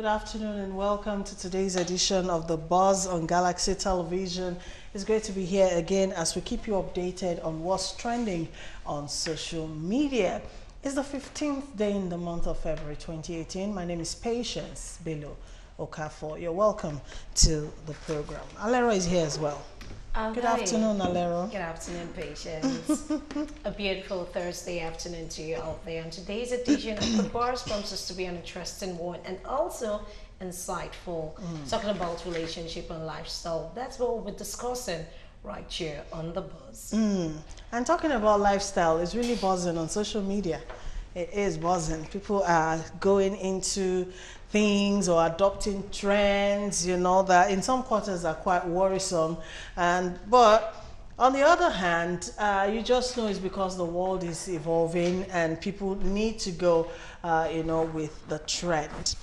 Good afternoon and welcome to today's edition of The Buzz on Galaxy Television. It's great to be here again as we keep you updated on what's trending on social media. It's the 15th day in the month of February 2018. My name is Patience Bello Okafor. You're welcome to the program. Alero is here as well. Good afternoon, Alero. Good afternoon, Patience. A beautiful Thursday afternoon to you out there. And today's edition of The Buzz promises to be an interesting one and also insightful. Talking about relationship and lifestyle. That's what we'll be discussing right here on The Buzz. And talking about lifestyle, it's really buzzing on social media. It is buzzing. People are going into things or adopting trends, you know, that in some quarters are quite worrisome. But on the other hand, you just know it's because the world is evolving and people need to go, you know, with the trend.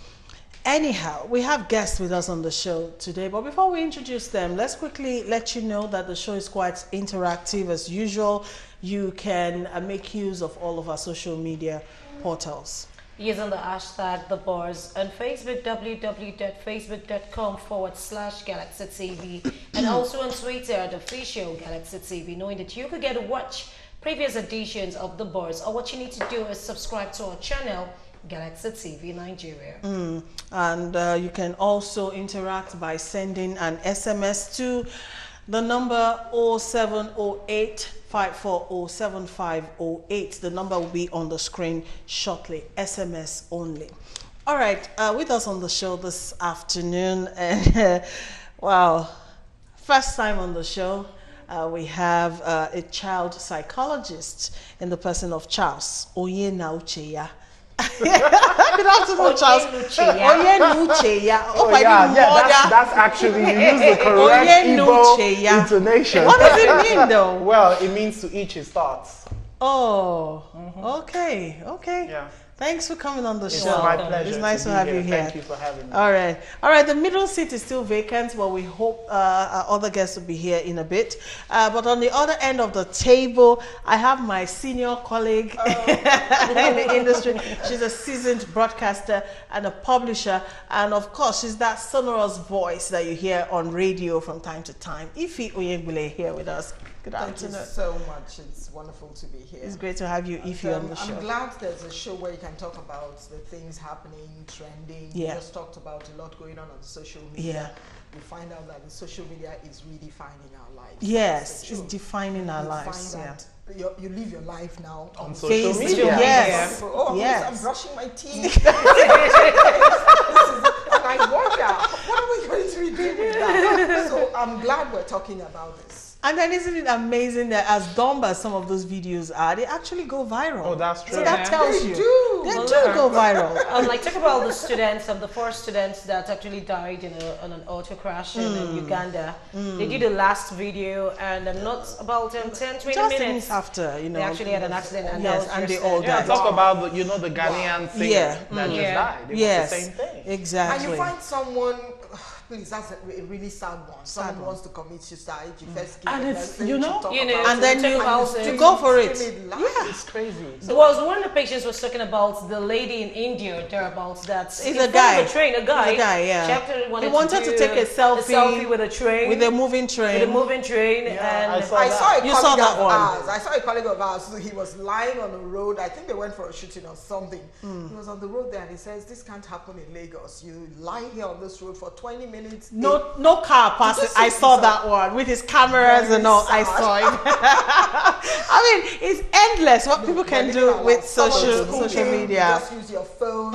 Anyhow, we have guests with us on the show today, but before we introduce them, let's quickly let you know that the show is quite interactive as usual. You can make use of all of our social media portals. Using the hashtag The Buzz on Facebook, www.facebook.com/Galaxy TV, and also on Twitter at official Galaxy TV, knowing that you could get to watch previous editions of The Buzz. Or what you need to do is subscribe to our channel, Galaxy TV Nigeria. And you can also interact by sending an SMS to the number 0708 5407 The number will be on the screen shortly. SMS only. All right, with us on the show this afternoon, and wow, first time on the show, we have a child psychologist in the person of Charles Oyenaucheya. Good afternoon, Charles. Oyenucheya. Oh, yeah, that's actually, you use the correct Igbo intonation. What does it mean, though? Well, it means to each his thoughts. Oh, okay. Yeah. Thanks for coming on the It's show. my pleasure. It's nice to have you here. Thank you for having me. All right. The middle seat is still vacant, but we hope our other guests will be here in a bit. But on the other end of the table, I have my senior colleague in the industry. She's a seasoned broadcaster and a publisher, and of course, she's that sonorous voice that you hear on radio from time to time. Ife Oyegbule here with us. Good afternoon. Thank you so much. It's wonderful to be here. It's great to have you, Ife, on the show. I'm glad there's a show where you can talk about the things happening, trending. Yeah. You just talked about a lot going on social media. Yeah. You find out that the social media is redefining our lives. Yes, That's the it's truth. defined our You lives. find that you live your life now On the social Facebook. media. Yes. Oh, Yes. I'm brushing my teeth. And I wonder, what are we going to be doing with that? So I'm glad we're talking about this. And then isn't it amazing that as dumb as some of those videos are, they actually go viral. Oh, that's true. So that tells They you. do. They do go viral. Like talk about the students, the 4 students that actually died in an auto crash in Uganda. They did the last video, and not about 10, 20 Just minutes minutes after, you know. they actually had an accident, and Yes, that was and they yesterday. all Yeah, died. talk about the, the Ghanaian singer Yeah. that just Yeah. died. It Yes, was the same thing. exactly. And you find someone, please, that's a really sad one. Someone one. wants to commit suicide, you first give And a it's, message, you know, talk you know, about and then it, you to go for it. stream live. Yeah. It's crazy. There was one of the patients was talking about the lady in India thereabouts that's He's in a front guy. of a train, a guy. He's a guy, yeah. She actually He wanted to do take a selfie with a train. with a moving train. With a moving train, Yeah, I and saw I saw a You saw colleague that of one. ours. I saw a colleague of ours. He was lying on the road. I think they went for a shooting or something. He was on the road there, and he says, "This can't happen in Lagos. You lie here on this road for 20 minutes. No car passing. I saw that one with his cameras and all. I saw it. I mean, it's endless what people can do with social media. Just use your phone.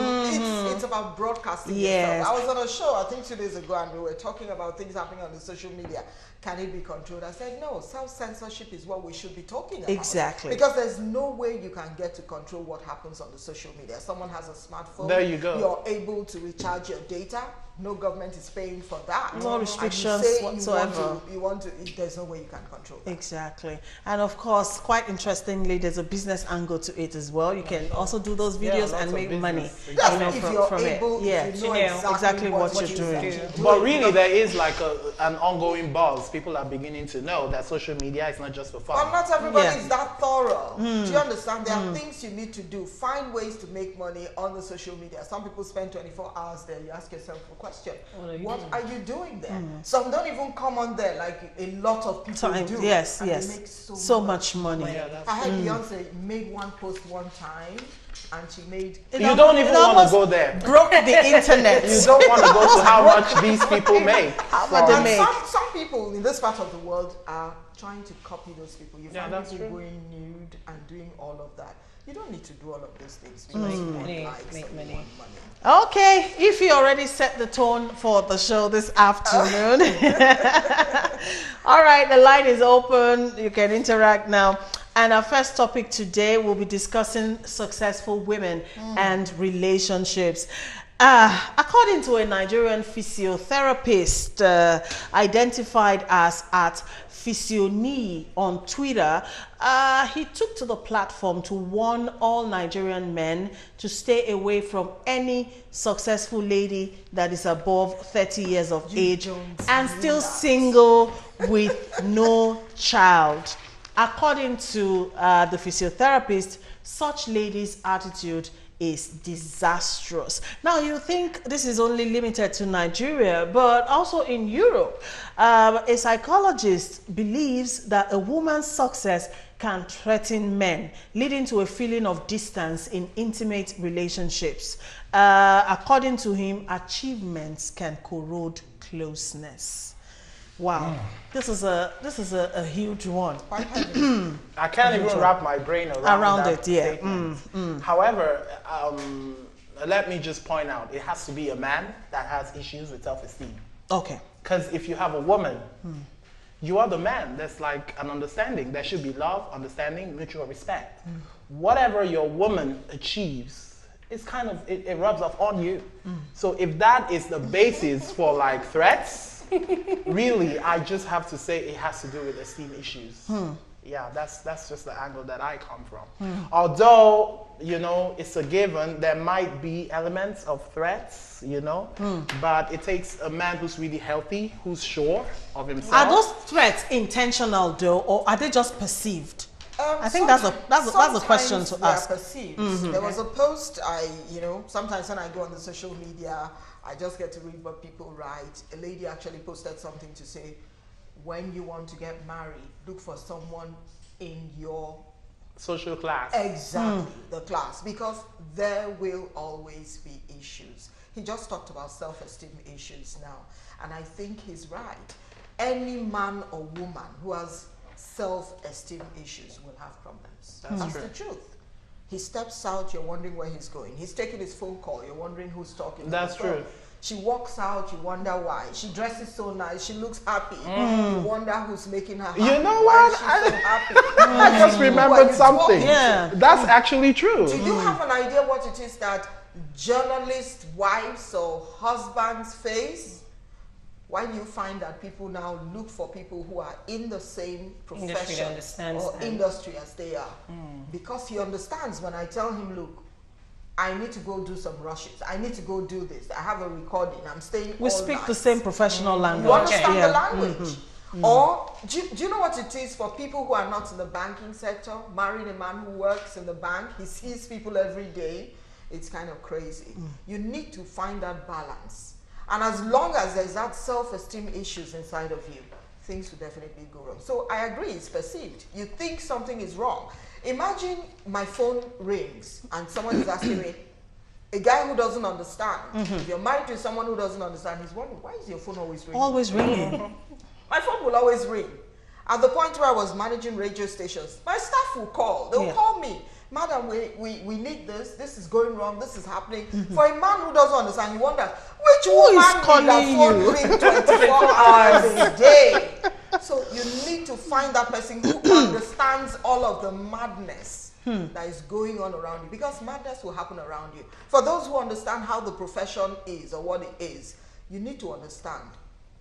It's about broadcasting. Yes. Yourself. I was on a show, I think 2 days ago, and we were talking about things happening on the social media. Can it be controlled? I said, no, self-censorship is what we should be talking about. Exactly. Because there's no way you can get to control what happens on the social media. Someone has a smartphone. There you go. You're able to recharge your data. No government is paying paying for that. No restrictions and you say whatsoever. You want to, there's no way you can control that. Exactly. And of course, quite interestingly, there's a business angle to it as well. You can also do those videos and make money from it. Yeah, you know exactly what you're doing. But really, there is like an ongoing buzz. People are beginning to know that social media is not just for fun. But not everybody is that thorough. Do you understand? There are things you need to do. Find ways to make money on the social media. Some people spend 24 hours there. You ask yourself a question. What are you doing there? Some don't even come on there like a lot of people do. Yes, and yes. They make so much money. I heard Beyonce made one post one time and she made... You don't even want to go there. Broke the internet. You don't want to go to how much these people make. How much they make. Some people in this part of the world are trying to copy those people. You find people going nude and doing all of that. You don't need to do all of those things. You make money. Okay, if you already set the tone for the show this afternoon. All right, the line is open. You can interact now. And our first topic today, we'll be discussing successful women and relationships. According to a Nigerian physiotherapist identified as at Physioni on Twitter, he took to the platform to warn all Nigerian men to stay away from any successful lady that is above 30 years of age and still single with no child. According to the physiotherapist, such ladies' attitude is disastrous. Now, you think this is only limited to Nigeria, but also in Europe. A psychologist believes that a woman's success can threaten men, leading to a feeling of distance in intimate relationships. According to him, achievements can corrode closeness. Wow, this is a huge one. I can't even wrap my brain around it. Yeah. However, let me just point out, it has to be a man that has issues with self-esteem. Okay. Because if you have a woman, you are the man. There's like an understanding. There should be love, understanding, mutual respect. Whatever your woman achieves, it's kind of it rubs off on you. So if that is the basis for like threats. Really, I just have to say it has to do with esteem issues. Yeah, that's just the angle that I come from. Although, you know, it's a given, there might be elements of threats, you know, but it takes a man who's really healthy, who's sure of himself. Are those threats intentional though, or are they just perceived? I think that's a question to ask. Perceived. There was a post sometimes when I go on the social media, I just get to read what people write. A lady actually posted something to say, when you want to get married, look for someone in your social class. Exactly, the class, because there will always be issues. He just talked about self-esteem issues now, and I think he's right. Any man or woman who has self-esteem issues will have problems. That's the truth. He steps out, you're wondering where he's going. He's taking his phone call, you're wondering who's talking. That's true. She walks out, you wonder why. She dresses so nice, she looks happy. You wonder who's making her happy. You know why what? Is she so happy? I just remembered something. Yeah. That's actually true. Do you have an idea what it is that journalists' wives or husbands face? Why do you find that people now look for people who are in the same profession or industry as they are? Because he understands when I tell him, look, I need to go do some rushes. I need to go do this. I have a recording. I'm staying We all speak night. the same professional language. You understand the language? Or do you know what it is for people who are not in the banking sector, marrying a man who works in the bank, he sees people every day, it's kind of crazy. You need to find that balance. And as long as there's that self-esteem issues inside of you, things will definitely go wrong. So I agree, it's perceived. You think something is wrong. Imagine my phone rings and someone is asking me, a guy who doesn't understand. If you're married to someone who doesn't understand, he's wondering, why is your phone always ringing? Always ringing. My phone will always ring. At the point where I was managing radio stations, my staff will call. They'll call me. Madam, we need this. This is going wrong. This is happening. For a man who doesn't understand, you wonder, which woman will that phone ring 24 hours a day? So you need to find that person who understands all of the madness that is going on around you, because madness will happen around you. For those who understand how the profession is or what it is, you need to understand.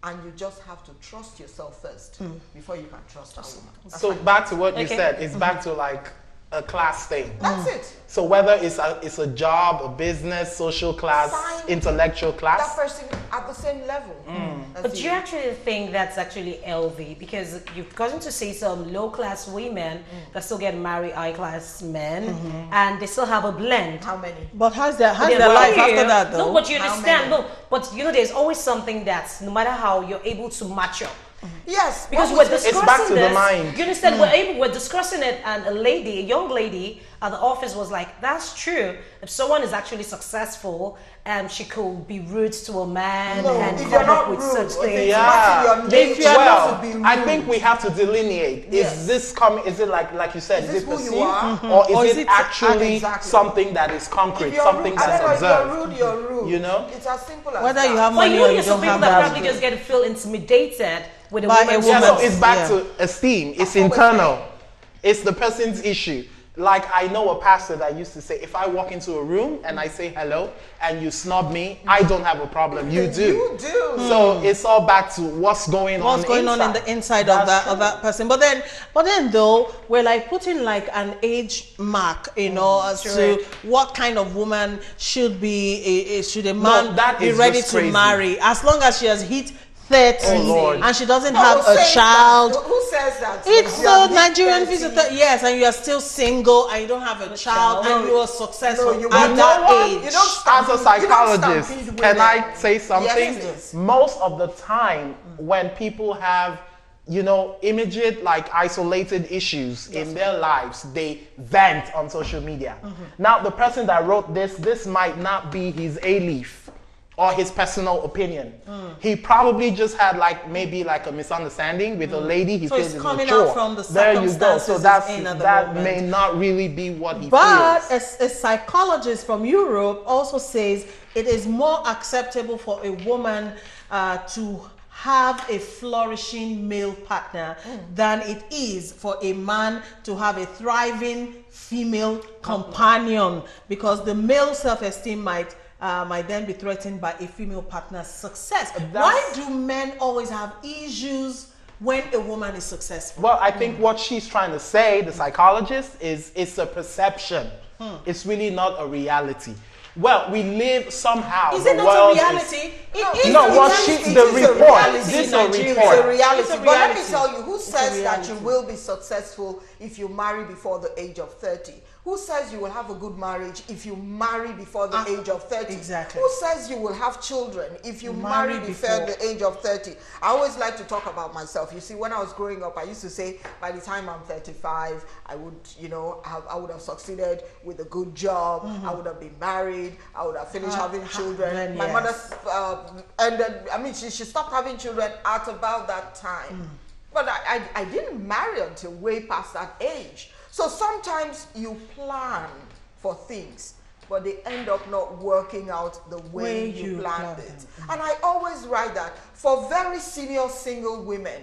And you just have to trust yourself first before you can trust a woman. That's So my- back to what you Okay. said, it's back to like a class thing. That's it. So whether it's a job, a business, social class, Find intellectual That class. person at the same level. That's But do you it. actually think that's actually healthy? Because you've gotten to see some low-class women that still get married high-class men, and they still have a blend. How many? But how's their Yeah, life well, after that though? No, but you How understand. many? No, but you know, there's always something that's no matter how you're able to match up. Yes, Because what we're was discussing back to the this. mind. You understand? We're discussing it, and a young lady at the office was like, "That's true. If someone is actually successful, she could be rude to a man No, and if come you're up not with rude, such if things." it's Yeah. not in your nature Well, to be rude. I think we have to delineate. Yes. Is this coming? Is it like you said? Is Is this it who you perceived, are? or is Or it actually Exactly. something that is If concrete, you're something rude, I that's don't know, observed? if you're rude, you're rude. You know? It's as simple as Whether that. you have For money you, or you you're some don't people have that money. probably just get feel intimidated with a By a woman's Yeah, so woman. it's back Yeah. to esteem. It's That's what we're internal. saying. It's the person's issue. Like I know a pastor that used to say, if I walk into a room and I say hello and you snub me, I don't have a problem. You do. You do. So it's all back to what's going What's going on in the inside of that person. But then though, we're like putting like an age mark, you know, as to what kind of woman should should a man that be is ready just to crazy. marry, as long as she has hit 30 Oh, Lord. and she doesn't No, have who a says child. that? Who says that? It's You are the Nigerian 30. visa, yes, and you are still single and you don't have a child child. and you are successful No, you at want that what? age. You don't stampede- As a psychologist, you don't stampede can I women. say something? Yes. Most of the time, when people have, immediate, like isolated issues in their lives, they vent on social media. Now, the person that wrote this might not be his A-leaf or his personal opinion. He probably just had maybe a misunderstanding with a lady he So feels it's is coming mature. out from the There you go. So circumstances he's in at the that moment. may not really be what he But feels. a psychologist from Europe also says it is more acceptable for a woman to have a flourishing male partner than it is for a man to have a thriving female companion, because the male self-esteem might then be threatened by a female partner's success. Why do men always have issues when a woman is successful? Well, I think what she's trying to say, the psychologist, is it's a perception. It's really not a reality. Well, we live somehow. Is the it not world a reality? It is No, a what reality. she- the It is a report, reality this in a Nigeria. report. It's a reality. It's a But let me reality. tell you, who It's a says that you reality. will be successful if you marry before the age of 30? Who says you will have a good marriage if you marry before the age of 30? Exactly. Who says you will have children if you marry before the age of 30? I always like to talk about myself. You see, when I was growing up, I used to say, by the time I'm 35, I would, I would have succeeded with a good job. I would have been married. I would have finished having children. then My yes. mother, she stopped having children at about that time. But I didn't marry until way past that age. So sometimes you plan for things, but they end up not working out the way you planned it. And I always write that for very senior single women,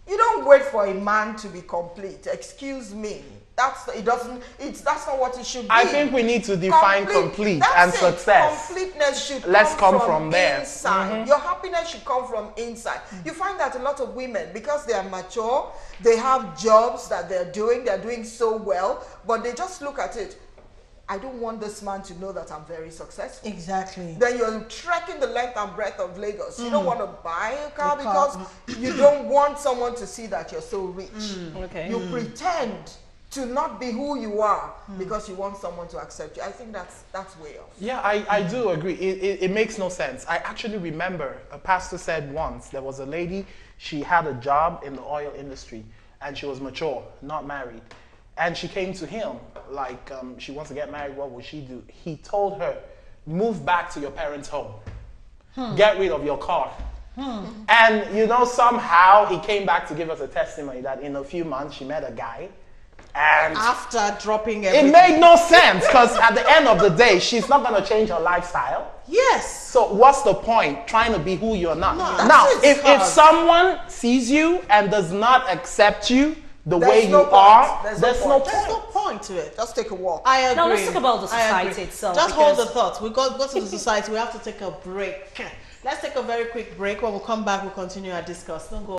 you don't wait for a man to be complete. Excuse me. That's not what it should be. I think we need to define complete and That's it. success. Completeness should Let's come from from there. inside. Your happiness should come from inside. You find that a lot of women, because they are mature, they have jobs that they're doing so well, but they just look at it. I don't want this man to know that I'm very successful. Exactly. Then you're trekking the length and breadth of Lagos. You don't want to buy a car because you don't want someone to see that you're so rich. Okay. You pretend to not be who you are because you want someone to accept you. I think that's way off. Yeah, I do agree. It makes no sense. I actually remember a pastor said once, there was a lady, she had a job in the oil industry and she was mature, not married. And she came to him like, she wants to get married, what will she do? He told her, move back to your parents' home. Get rid of your car. And somehow he came back to give us a testimony that in a few months she met a guy. And After dropping it everything. made no sense because at the end of the day, she's not going to change her lifestyle. Yes. So what's the point trying to be who you're not? No, Now, that's it. if someone sees you and does not accept you the There's way no you point. are, There's there's no no point. There's no point. point to it. Just take a walk. I agree. Now let's talk about the I society agree. itself, Just hold the because- thought. We go to the society. We have to take a break. Let's take a very quick break. When we come back, we'll continue our discuss. Don't go.